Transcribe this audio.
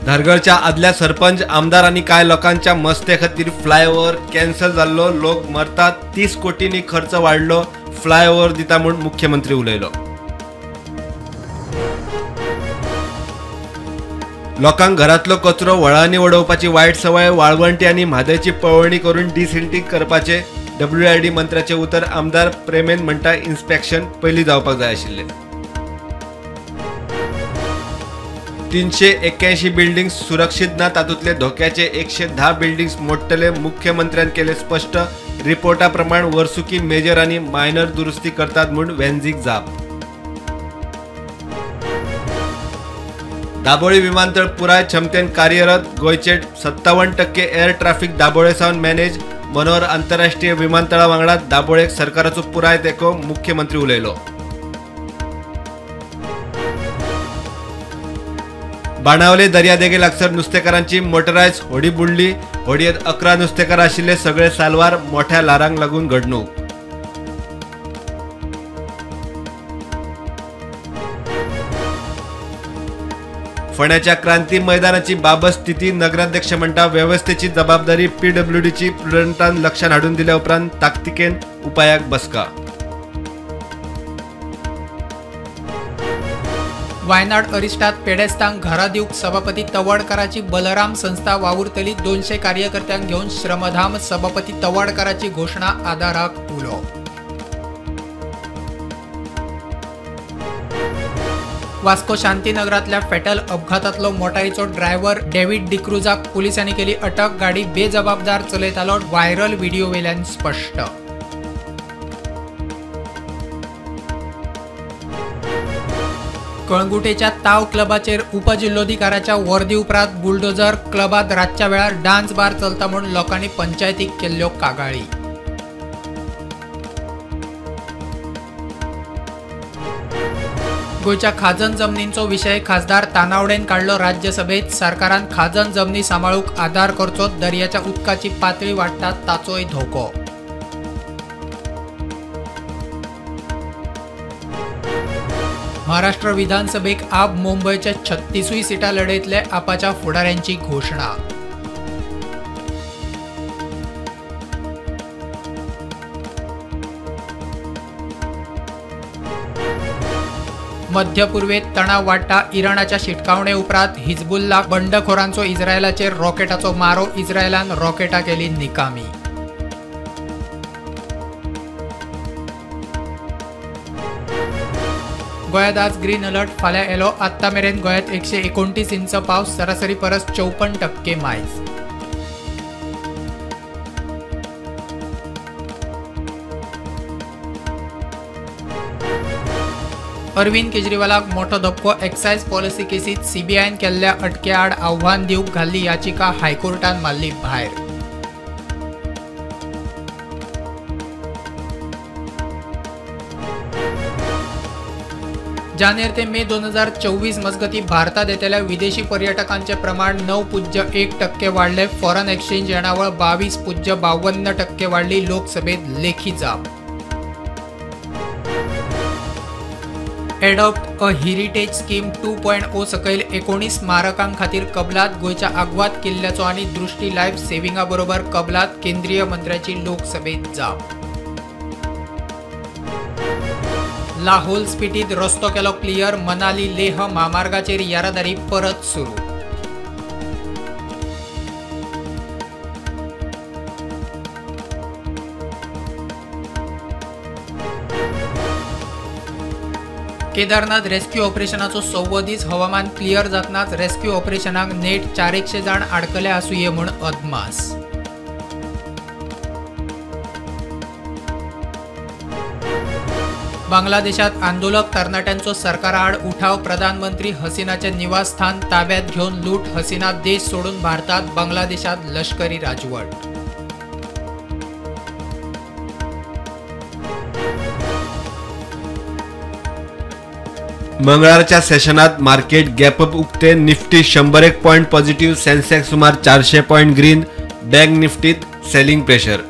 धारगळच्या आदल्या सरपंच आमदारांनी काय लोकांच्या मस्ते खातीर फ्लायओव्हर कॅन्सल जाल्लो, लोक मरतात, 30 कोटींनी खर्च वाढलो, फ्लायओव्हर दिता म्हूण मुख्यमंत्री उलयलो। लोकांक घरातलो कचरो व्हळांनी उडोवपाची वायट सवय, वाळवंटी आनी म्हादयची पळवणी करून डिसेंटिंग करपाचे WID मंत्र्याचे उतर आमदार प्रेमेन म्हणटा इन्स्पेक्शन पयलीं जावपाक जाय आशिल्लें। 381 बिल्डिंग्स सुरक्षित ना, तातूंतले धोक्याचे 110 बिल्डिंग्स मोडटले, मुख्यमंत्र्यान केले स्पष्ट। रिपोर्टा प्रमाण वर्सुकी मेजर आनी मायनर दुरुस्ती करतात म्हूण वेंझीक जाप। दाबोळी विमानतळ पुराय क्षमतेन कार्यरत, गोयचे 57% एअर ट्रॅफिक दाबोळे सावन मॅनेज। मनोहर आंतरराष्ट्रीय विमानतळा वांगडा दाबोळेक सरकाराचो पुराय तेंको, मुख्यमंत्री उलयलो। बाणावले दर्यादेगे लागसार नुस्तेकारांची मोटरायज होडी बुडली, होडयेंत 11 नुस्तेकार आशिल्ले, सगळे सालवार, मोठ्या लारांक लागून घडणूक। फोंड्याच्या क्रांती मैदानाची बाबत स्थिती, नगराध्यक्ष म्हणटा वेवस्थेची जबाबदारी PWDची प्रुडंटान लक्षात हाडून दिल्या उपरांत ताकतिकेन उपायाक बसका। वायनाड अरिस्टात पेडेस्तांक घरा दिवंक सभापती तवडकराची बलराम संस्था वावुरतली, 200 कार्यकर्त्यांक घेवन श्रमधाम, सभापती तवडकराची घोषणा आदाराक उलो। वास्को शांतीनगरातल्या फेटल अपघातातलो मोटारीचो ड्रायव्हर डेव्हिड डिक्रूजाक पोलिसांनी केली अटक, गाडी बेजबाबदार चलयतालो, व्हायरल व्हिडिओ वेल्यान स्पष्ट। कळंगुटेच्या ताव क्लबाचेर उपजिल्लोधिकाऱ्याच्या वर्दी उपरांत बुलडोजर, क्लबात रातच्या वेळार डान्स बार चलता म्हूण लोकांनी पंचायतीक केल्ल्यो कागाळी। गोयच्या खाजन जमनींचो विशय खासदार तानावडेन काडलो राज्यसभेत, सरकारान खाजन जमनी सांबाळूक आदार करचो, दर्याच्या उदकाची पातळी वाडटा ताचोय धोको। महाराष्ट्र विधानसभेक आप मुंबईच्या 36 सीटा लढयतले, आपाच्या फुडाऱ्यांची घोषणा। मध्य पूर्वेत तणाव वाडटा, इराणाच्या शिटकावणे उपरांत हिजबुल्ला बंडखोरांचो इस्रायलाचेर रॉकेटाचो मारो, इस्रायलान रॉकेटां केली निकामी। गोंयांत आज ग्रीन अलर्ट फाल्यां येलो, आत्ता मेरेन गोंयांत 129 इंच पावस, सरासरी परस 54% मायज। अरविंद केजरीवालाक मोठो धपको, एक्सायज पॉलिसी केसीत CBIन केल्ल्या अटके आड आव्हान दिवंक घाल्ली याचिका हायकोर्टान मारली भायर। जानेर ते मे 2024 मजगती भारतात येतल्या विदेशी पर्यटकांचे प्रमाण 9.1% वाढले, फॉरेन एक्सचेंज येणावळ 22.52% वाढली, लोकसभेत लेखी जाप। एडॉप्ट अ हेरिटेज स्कीम 2.0 सकयल 19 स्मारकांक खातीर कबलात, गोयच्या आग्वाद किल्ल्याचो आनी दृष्टी लायफ सेव्हिंगा बरोबर कबलात, केंद्रीय मंत्र्याची लोकसभेत जाप। लाहोल स्पिटीत रस्तो केलो क्लियर, मनाली लेह महामार्गाचेर येरादारी परत सुरू। केदारनाथ रेस्क्यू ऑपरेशनाचो 6वो दीस, हवामान क्लियर जातनाच रेस्क्यू ऑपरेशनाक नेट 400 जाण आडकले आसुये म्हूण अदमास। बांगलादेशात आंदोलक तरणाट्यांचो सरकारा आड उठाव, प्रधानमंत्री हसीनाचे निवासस्थान ताब्यात घेवन लूट, हसीना देश सोडून भारतात, बांगलादेशात लष्करी राजवट। मंगळारच्या सेशनात मार्केट गॅपअप उक्ते, निफ्टी 101 पॉइंट पॉझिटिव्ह, सेन्सेक्स सुमार 400 पॉइंट ग्रीन, बँक निफ्टीत सेलिंग प्रेशर।